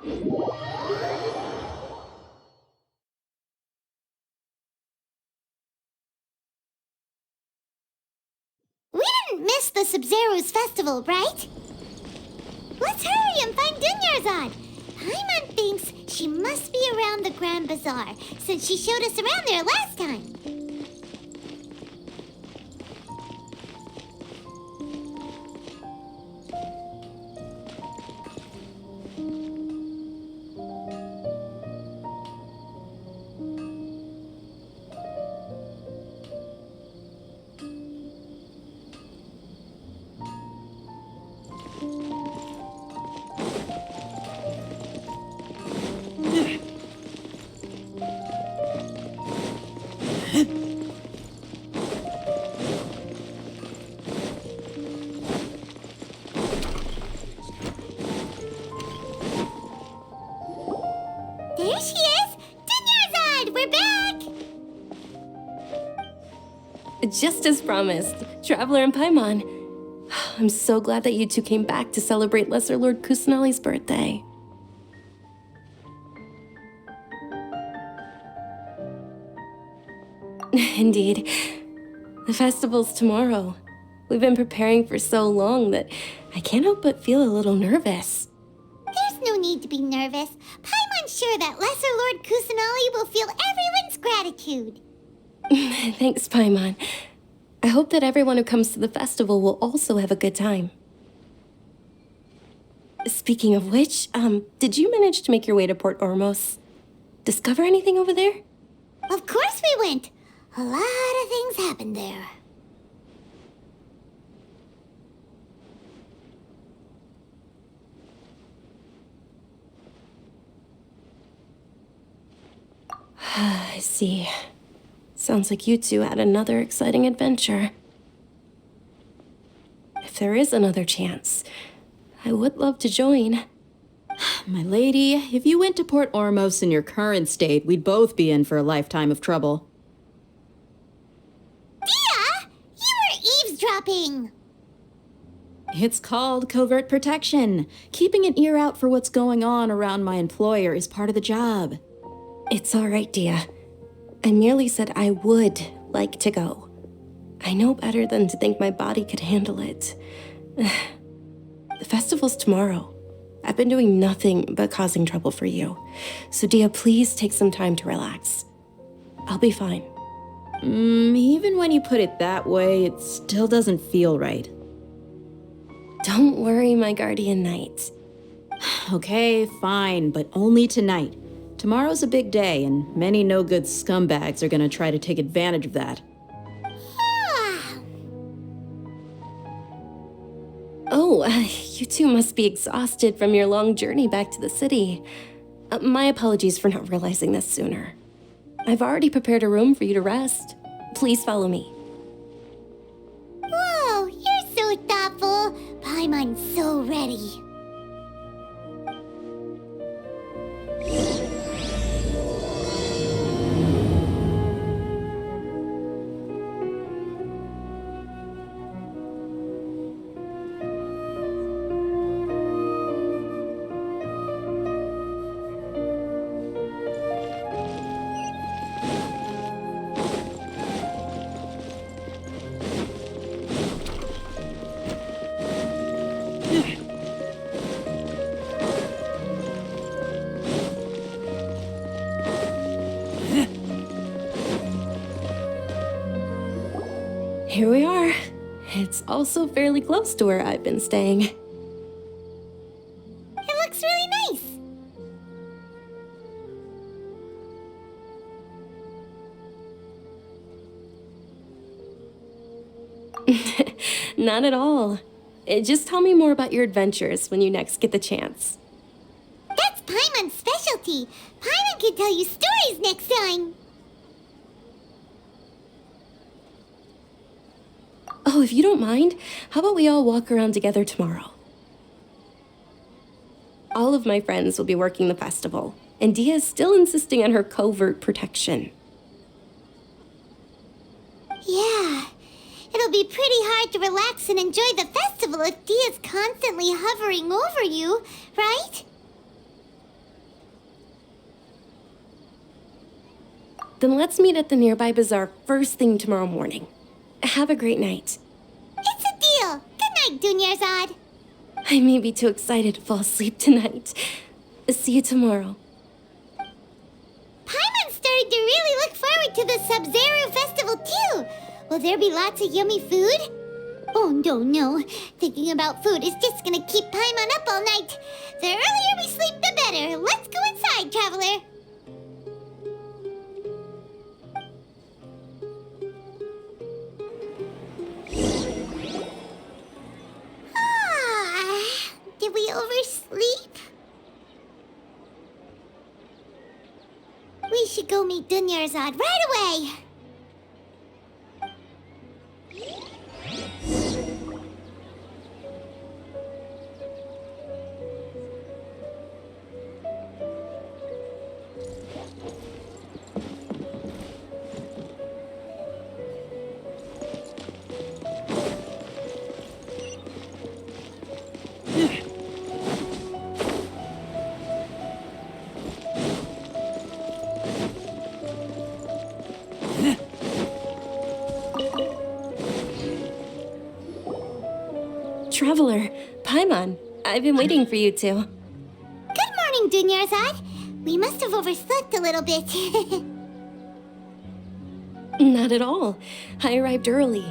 We didn't miss the Sub-Zero's festival, right? Let's hurry and find Dunyarzad. Paimon thinks she must be around the Grand Bazaar, since she showed us around there last time. There she is! Dunyarzad, we're back! Just as promised, Traveler and Paimon. I'm so glad that you two came back to celebrate Lesser Lord Kusanali's birthday. Indeed. The festival's tomorrow. We've been preparing for so long that I can't help but feel a little nervous. There's no need to be nervous. Paimon's sure that Lesser Lord Kusanali will feel everyone's gratitude. Thanks, Paimon. I hope that everyone who comes to the festival will also have a good time. Speaking of which, did you manage to make your way to Port Ormos? Discover anything over there? Of course we went. A lot of things happened there. I see. Sounds like you two had another exciting adventure. If there is another chance, I would love to join. My lady, if you went to Port Ormos in your current state, we'd both be in for a lifetime of trouble. Dia! You were eavesdropping! It's called covert protection. Keeping an ear out for what's going on around my employer is part of the job. It's all right, Dia. I merely said I would like to go. I know better than to think my body could handle it. The festival's tomorrow. I've been doing nothing but causing trouble for you. So, Dia, please take some time to relax. I'll be fine. Even when you put it that way, it still doesn't feel right. Don't worry, my guardian knight. Okay, fine, but only tonight. Tomorrow's a big day, and many no-good scumbags are gonna try to take advantage of that. Oh, you two must be exhausted from your long journey back to the city. My apologies for not realizing this sooner. I've already prepared a room for you to rest. Please follow me. Whoa, you're so thoughtful. Paimon's so ready. Here we are. It's also fairly close to where I've been staying. It looks really nice. Not at all. Just tell me more about your adventures when you next get the chance. That's Paimon's specialty. Paimon can tell you stories next time. Oh, if you don't mind, how about we all walk around together tomorrow? All of my friends will be working the festival, and Dia is still insisting on her covert protection. Yeah, it'll be pretty hard to relax and enjoy the festival if Dia's constantly hovering over you, right? Then let's meet at the nearby bazaar first thing tomorrow morning. Have a great night. It's a deal. Good night, Dunyarzad. I may be too excited to fall asleep tonight. See you tomorrow. Paimon's starting to really look forward to the Sub-Zero Festival too. Will there be lots of yummy food? Oh, no. Thinking about food is just gonna keep Paimon up all night. The earlier we sleep, the better. Let's go inside, Traveler. Did we oversleep? We should go meet Dunyarzad right away. Traveler, Paimon, I've been waiting for you two. Good morning, Dunyarzad. We must have overslept a little bit. Not at all. I arrived early.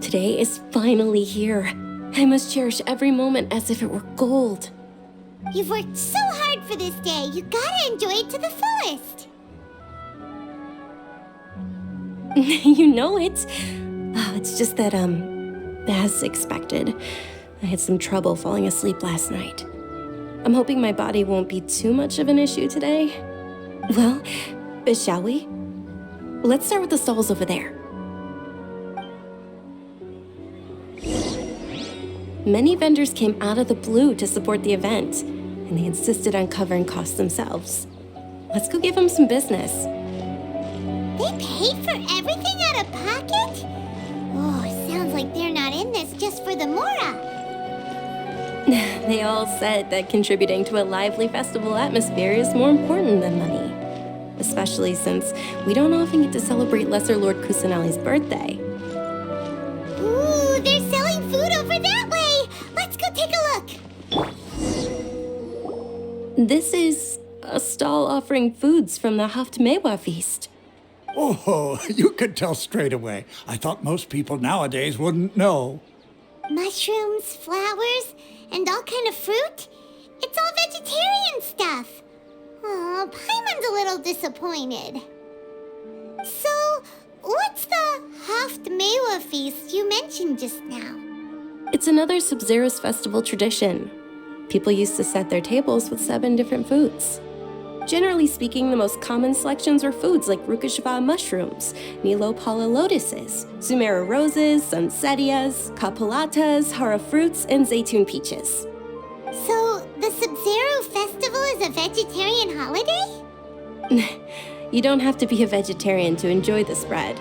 Today is finally here. I must cherish every moment as if it were gold. You've worked so hard for this day. You gotta enjoy it to the fullest. You know it. Oh, it's just that, as expected, I had some trouble falling asleep last night. I'm hoping my body won't be too much of an issue today. Well, shall we? Let's start with the stalls over there. Many vendors came out of the blue to support the event, and they insisted on covering costs themselves. Let's go give them some business. They paid for everything out of pocket? Oh, sounds like they're not in this just for the Mora. They all said that contributing to a lively festival atmosphere is more important than money. Especially since we don't often get to celebrate Lesser Lord Kusanali's birthday. Ooh, they're selling food over that way! Let's go take a look! This is a stall offering foods from the Haftmewa feast. Oh, you could tell straight away. I thought most people nowadays wouldn't know. Mushrooms, flowers, and all kind of fruit? It's all vegetarian stuff. Oh, Paimon's a little disappointed. So, what's the Haftmewa feast you mentioned just now? It's another Sub-Zero's festival tradition. People used to set their tables with 7 different foods. Generally speaking, the most common selections were foods like Rukashva mushrooms, Nilopala lotuses, Sumera roses, Sunsetias, Kapalatas, Hara fruits, and Zaytun peaches. So, the Sub-Zero festival is a vegetarian holiday? You don't have to be a vegetarian to enjoy the spread.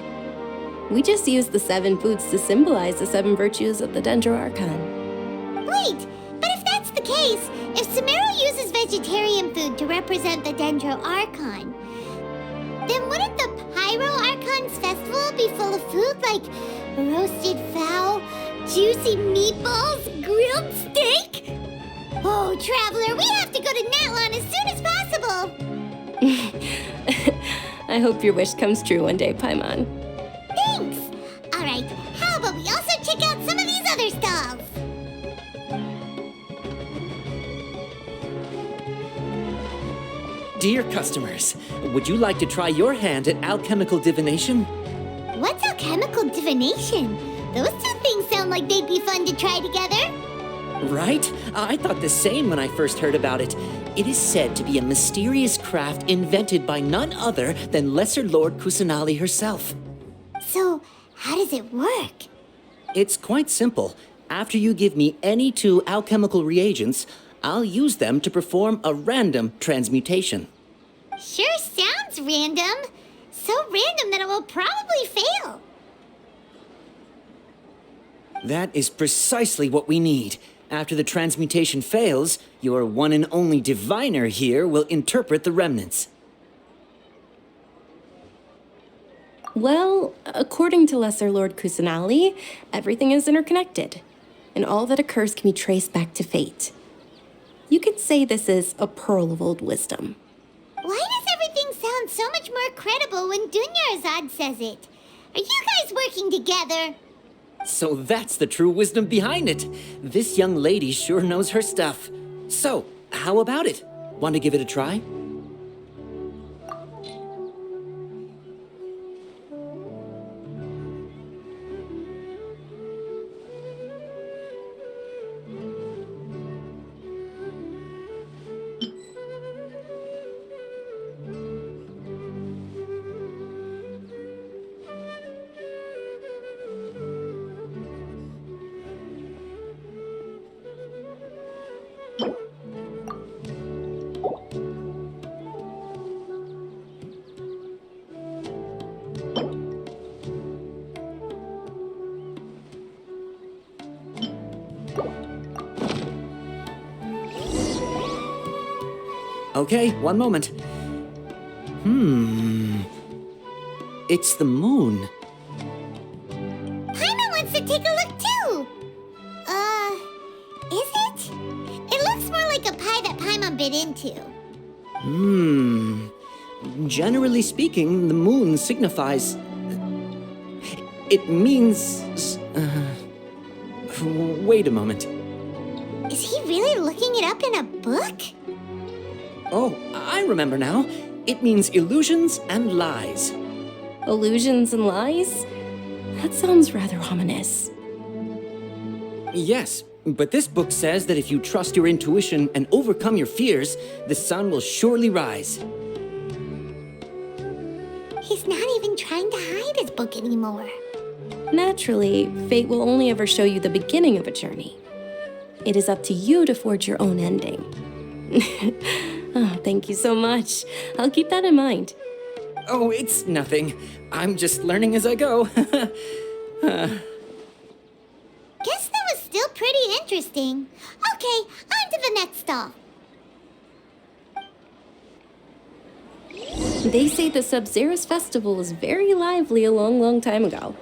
We just use the 7 foods to symbolize the 7 virtues of the Dendro Archon. Wait, but if that's the case, if Sumero uses vegetarian food to represent the Dendro Archon, then wouldn't the Pyro Archon's festival be full of food like roasted fowl, juicy meatballs, grilled steak? Oh, Traveler, we have to go to Natlon as soon as possible! I hope your wish comes true one day, Paimon. Thanks! Alright, how about we also check out some of these other stalls? Dear customers, would you like to try your hand at alchemical divination? What's alchemical divination? Those two things sound like they'd be fun to try together. Right? I thought the same when I first heard about it. It is said to be a mysterious craft invented by none other than Lesser Lord Kusanali herself. So, how does it work? It's quite simple. After you give me any 2 alchemical reagents, I'll use them to perform a random transmutation. Sure sounds random. So random that it will probably fail. That is precisely what we need. After the transmutation fails, your one and only diviner here will interpret the remnants. Well, according to Lesser Lord Kusanali, everything is interconnected, and all that occurs can be traced back to fate. You could say this is a pearl of old wisdom. Why does everything sound so much more credible when Dunyarzad says it? Are you guys working together? So that's the true wisdom behind it. This young lady sure knows her stuff. So, how about it? Want to give it a try? Okay, one moment. It's the moon. Paimon wants to take a look too! Is it? It looks more like a pie that Paimon bit into. Generally speaking, the moon signifies... It means... Wait a moment. Is he really looking it up in a book? Oh, I remember now. It means illusions and lies. Illusions and lies? That sounds rather ominous. Yes, but this book says that if you trust your intuition and overcome your fears, the sun will surely rise. He's not even trying to hide his book anymore. Naturally, fate will only ever show you the beginning of a journey. It is up to you to forge your own ending. Oh, thank you so much. I'll keep that in mind. Oh, it's nothing. I'm just learning as I go. Guess that was still pretty interesting. Okay, on to the next stall. They say the Sub-Zero's festival was very lively a long, long time ago.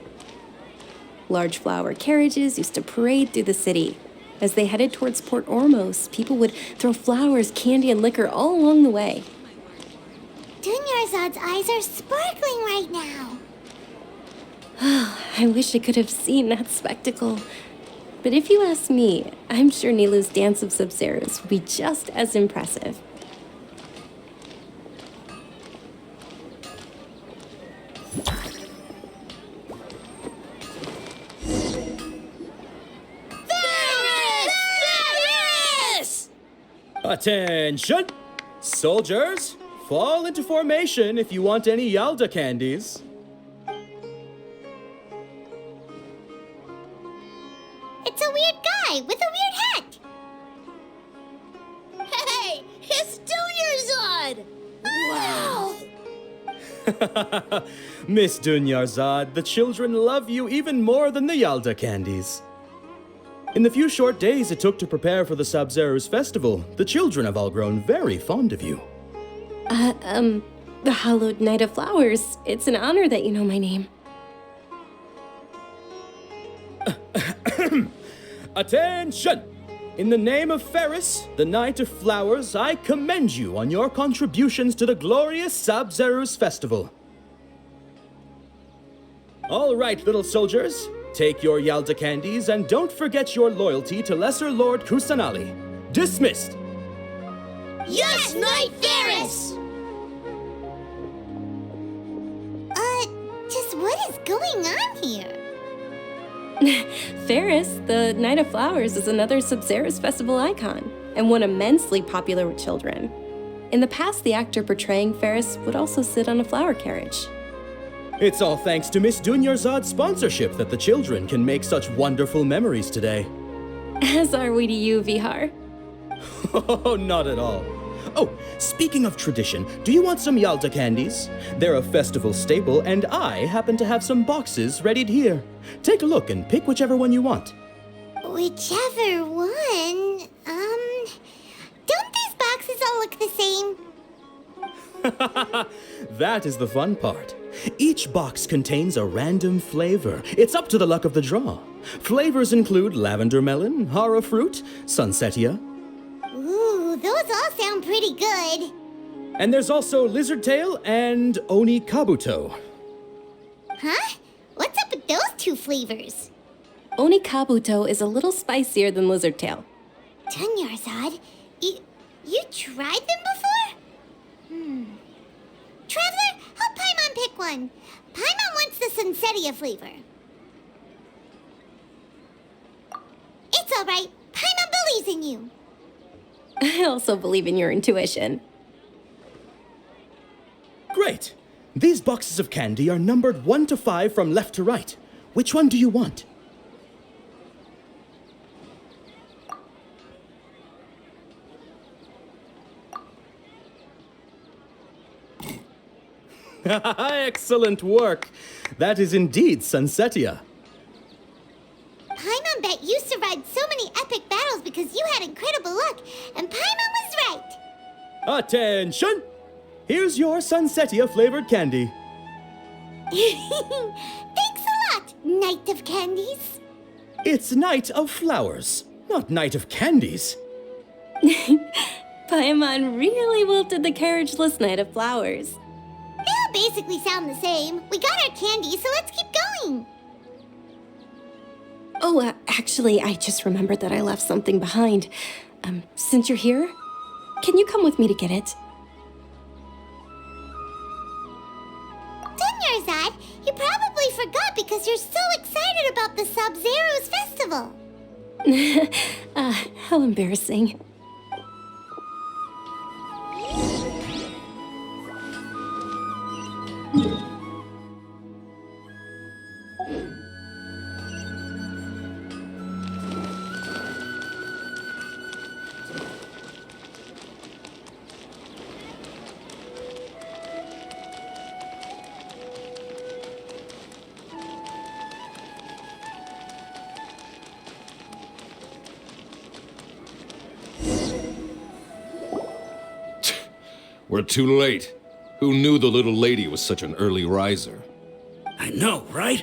Large flower carriages used to parade through the city. As they headed towards Port Ormos, people would throw flowers, candy, and liquor all along the way. Dunyarzad's eyes are sparkling right now. I wish I could have seen that spectacle. But if you ask me, I'm sure Nilu's dance of Sub-Zeros would be just as impressive. Attention! Soldiers, fall into formation if you want any Yalda candies. It's a weird guy with a weird hat. Hey, it's Dunyarzad! Wow! Miss Dunyarzad, the children love you even more than the Yalda candies. In the few short days it took to prepare for the Sub-Zero's festival, the children have all grown very fond of you. The Hallowed Night of Flowers. It's an honor that you know my name. Attention! In the name of Ferris, the Knight of Flowers, I commend you on your contributions to the glorious Sub-Zero's festival. All right, little soldiers. Take your Yalda candies and don't forget your loyalty to Lesser Lord Kusanali. Dismissed! Yes, Knight Ferris! Just what is going on here? Ferris, the Night of Flowers, is another Sub-Zero's festival icon, and one immensely popular with children. In the past, the actor portraying Ferris would also sit on a flower carriage. It's all thanks to Miss Dunyarzad's sponsorship that the children can make such wonderful memories today. As are we to you, Vihar. Oh, not at all. Oh, speaking of tradition, do you want some Yalda candies? They're a festival staple, and I happen to have some boxes readied here. Take a look and pick whichever one you want. Whichever one, don't these boxes all look the same? That is the fun part. Each box contains a random flavor. It's up to the luck of the draw. Flavors include lavender melon, hara fruit, sunsetia. Ooh, those all sound pretty good. And there's also lizard tail and oni kabuto. Huh? What's up with those two flavors? Onikabuto is a little spicier than lizard tail. Dunyarzad, you tried them before? Traveler, help Paimon pick one. Paimon wants the Sunsetia flavor. It's all right. Paimon believes in you. I also believe in your intuition. Great! These boxes of candy are numbered 1 to 5 from left to right. Which one do you want? Excellent work! That is indeed Sunsetia. Paimon bet you survived so many epic battles because you had incredible luck, and Paimon was right. Attention! Here's your Sunsetia flavored candy. Thanks a lot, Knight of Candies. It's Night of Flowers, not Night of Candies. Paimon really wilted the carriageless Knight of Flowers. They all basically sound the same. We got our candy, so let's keep going. Oh, actually, I just remembered that I left something behind. Since you're here, can you come with me to get it? Dunyarzad, you probably forgot because you're so excited about the Sub-Zero's festival. How embarrassing. We're too late. Who knew the little lady was such an early riser? I know, right?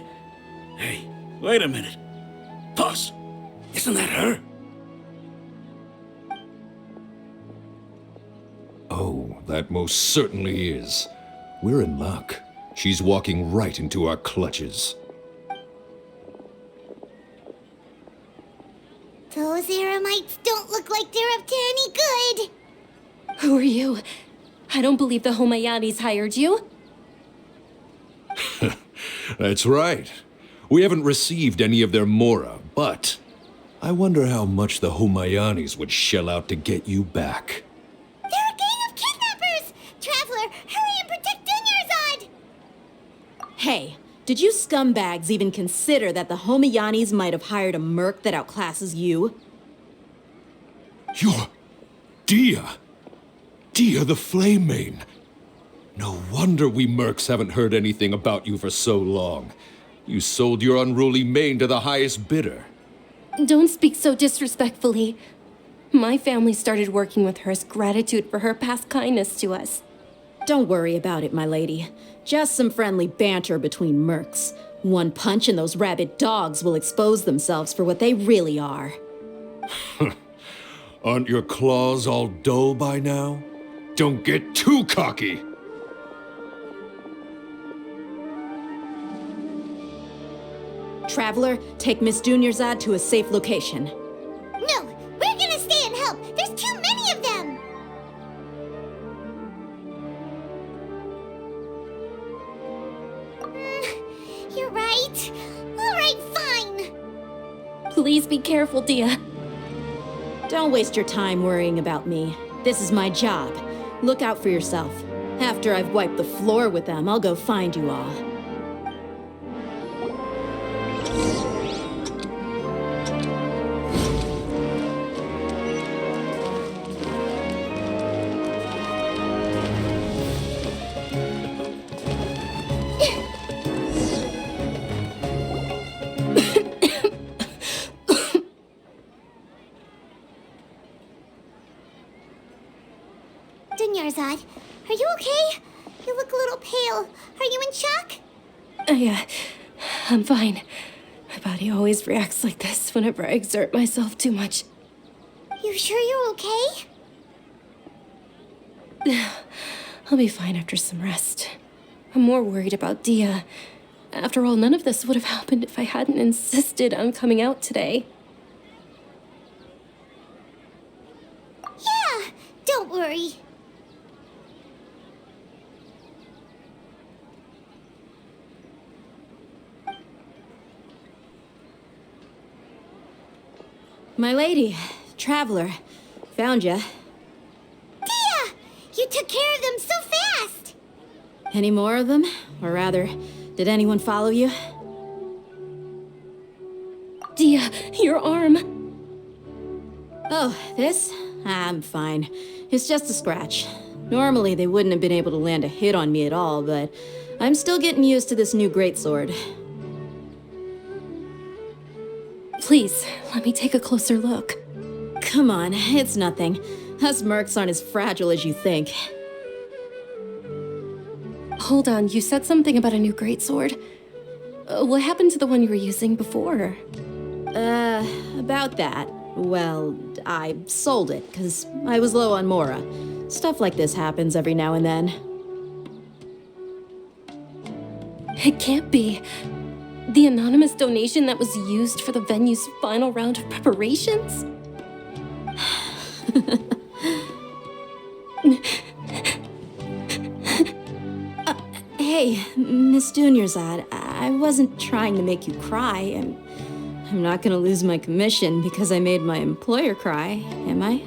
Hey, wait a minute. Pause. Isn't that her? Oh, that most certainly is. We're in luck. She's walking right into our clutches. Those Eremites don't look like they're up to any good. Who are you? I don't believe the Homayanis hired you. That's right. We haven't received any of their mora, but I wonder how much the Homayanis would shell out to get you back. They're a gang of kidnappers! Traveler, hurry and protect Dunyarzad! Hey, did you scumbags even consider that the Homayanis might have hired a merc that outclasses you? You're Dia! Dia the Flame Mane! No wonder we mercs haven't heard anything about you for so long. You sold your unruly mane to the highest bidder. Don't speak so disrespectfully. My family started working with her as gratitude for her past kindness to us. Don't worry about it, my lady. Just some friendly banter between mercs. One punch and those rabid dogs will expose themselves for what they really are. Aren't your claws all dull by now? Don't get too cocky! Traveler, take Miss Dunyarzad to a safe location. No, we're gonna stay and help. There's too many of them. You're right. All right, fine. Please be careful, Dia. Don't waste your time worrying about me. This is my job. Look out for yourself. After I've wiped the floor with them, I'll go find you all. Dunyarzad, are you okay? You look a little pale. Are you in shock? I'm fine. My body always reacts like this whenever I exert myself too much. You sure you're okay? I'll be fine after some rest. I'm more worried about Dia. After all, none of this would have happened if I hadn't insisted on coming out today. Yeah, don't worry. My lady, traveler, found ya. Dia! You took care of them so fast! Any more of them? Or rather, did anyone follow you? Dia, your arm! Oh, this? I'm fine. It's just a scratch. Normally, they wouldn't have been able to land a hit on me at all, but I'm still getting used to this new greatsword. Please, let me take a closer look. Come on, it's nothing. Us mercs aren't as fragile as you think. Hold on, you said something about a new greatsword. What happened to the one you were using before? About that. Well, I sold it, because I was low on Mora. Stuff like this happens every now and then. It can't be. The anonymous donation that was used for the venue's final round of preparations? Hey, Miss Dunyarzad, I wasn't trying to make you cry. I'm not gonna lose my commission because I made my employer cry, am I?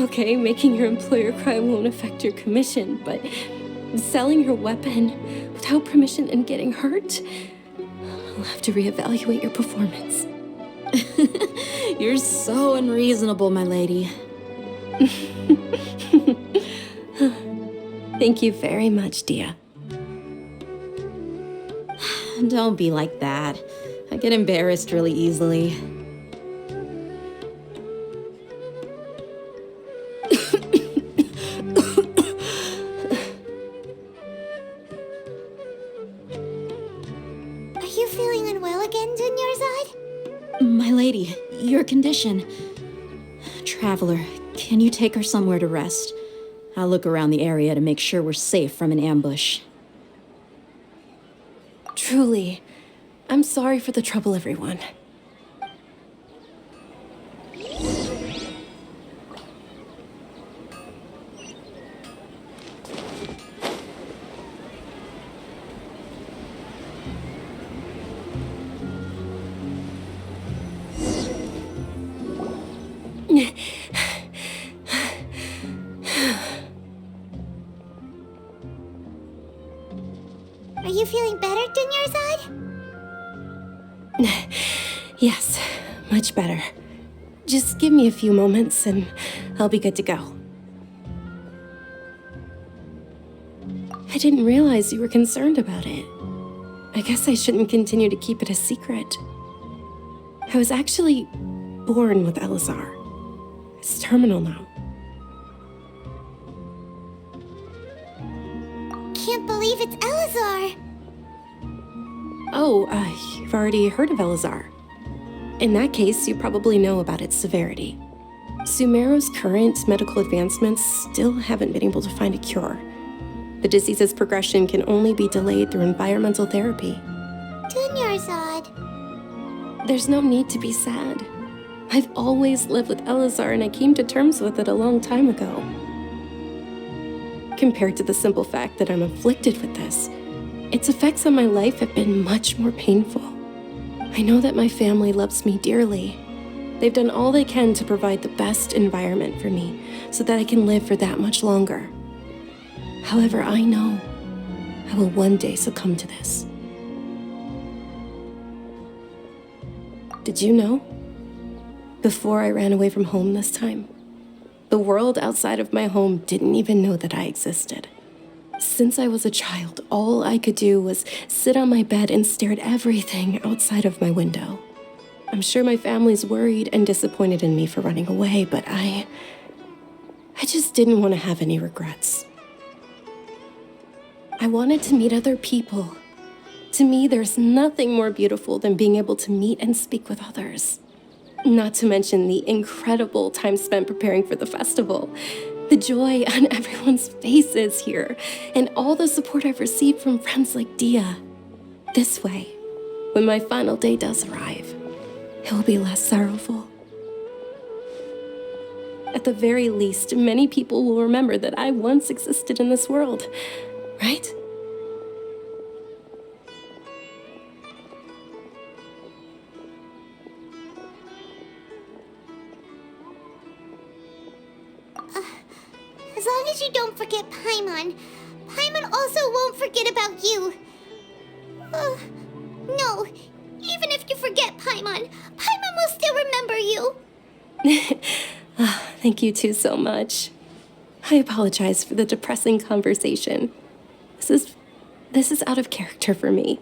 Okay, making your employer cry won't affect your commission, but selling your weapon without permission and getting hurt? I'll have to reevaluate your performance. You're so unreasonable, my lady. Thank you very much, Dia. Don't be like that. I get embarrassed really easily. Are you feeling unwell again, Dunyarzad? My lady, your condition. Traveler, can you take her somewhere to rest? I'll look around the area to make sure we're safe from an ambush. Truly, I'm sorry for the trouble, everyone. Are you feeling better, Dunyarzad? Yes, much better. Just give me a few moments and I'll be good to go. I didn't realize you were concerned about it. I guess I shouldn't continue to keep it a secret. I was actually born with Elazar. It's terminal now. Can't believe it's Elazar. Oh, you've already heard of Elazar. In that case, you probably know about its severity. Sumeru's current medical advancements still haven't been able to find a cure. The disease's progression can only be delayed through environmental therapy. Dunyarzad. There's no need to be sad. I've always lived with Elazar and I came to terms with it a long time ago. Compared to the simple fact that I'm afflicted with this, its effects on my life have been much more painful. I know that my family loves me dearly. They've done all they can to provide the best environment for me so that I can live for that much longer. However, I know I will one day succumb to this. Did you know? Before I ran away from home this time, the world outside of my home didn't even know that I existed. Since I was a child, all I could do was sit on my bed and stare at everything outside of my window. I'm sure my family's worried and disappointed in me for running away, but I I just didn't want to have any regrets. I wanted to meet other people. To me, there's nothing more beautiful than being able to meet and speak with others. Not to mention the incredible time spent preparing for the festival, the joy on everyone's faces here, and all the support I've received from friends like Dia. This way, when my final day does arrive, it will be less sorrowful. At the very least, many people will remember that I once existed in this world, right? As long as you don't forget Paimon, Paimon also won't forget about you. No, even if you forget Paimon, Paimon will still remember you. Thank you two so much. I apologize for the depressing conversation. This is out of character for me.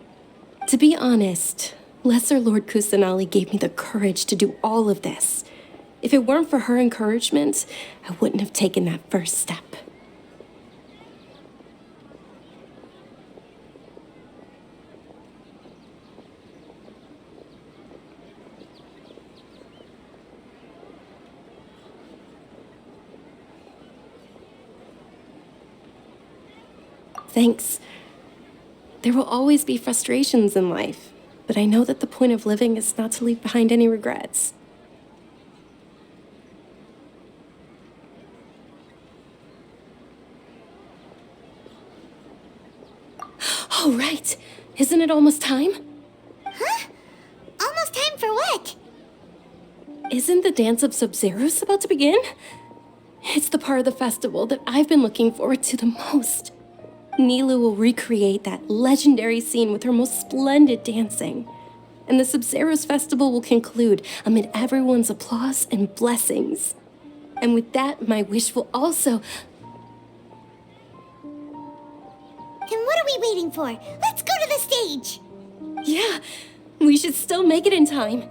To be honest, Lesser Lord Kusanali gave me the courage to do all of this. If it weren't for her encouragement, I wouldn't have taken that first step. Thanks. There will always be frustrations in life, but I know that the point of living is not to leave behind any regrets. Oh, right. Isn't it almost time? Huh? Almost time for what? Isn't the Dance of Sub-Zeros about to begin? It's the part of the festival that I've been looking forward to the most. Nilu will recreate that legendary scene with her most splendid dancing. And the Sub-Zeros festival will conclude amid everyone's applause and blessings. And with that, my wish will also... Then what are we waiting for? Let's go to the stage! Yeah, we should still make it in time.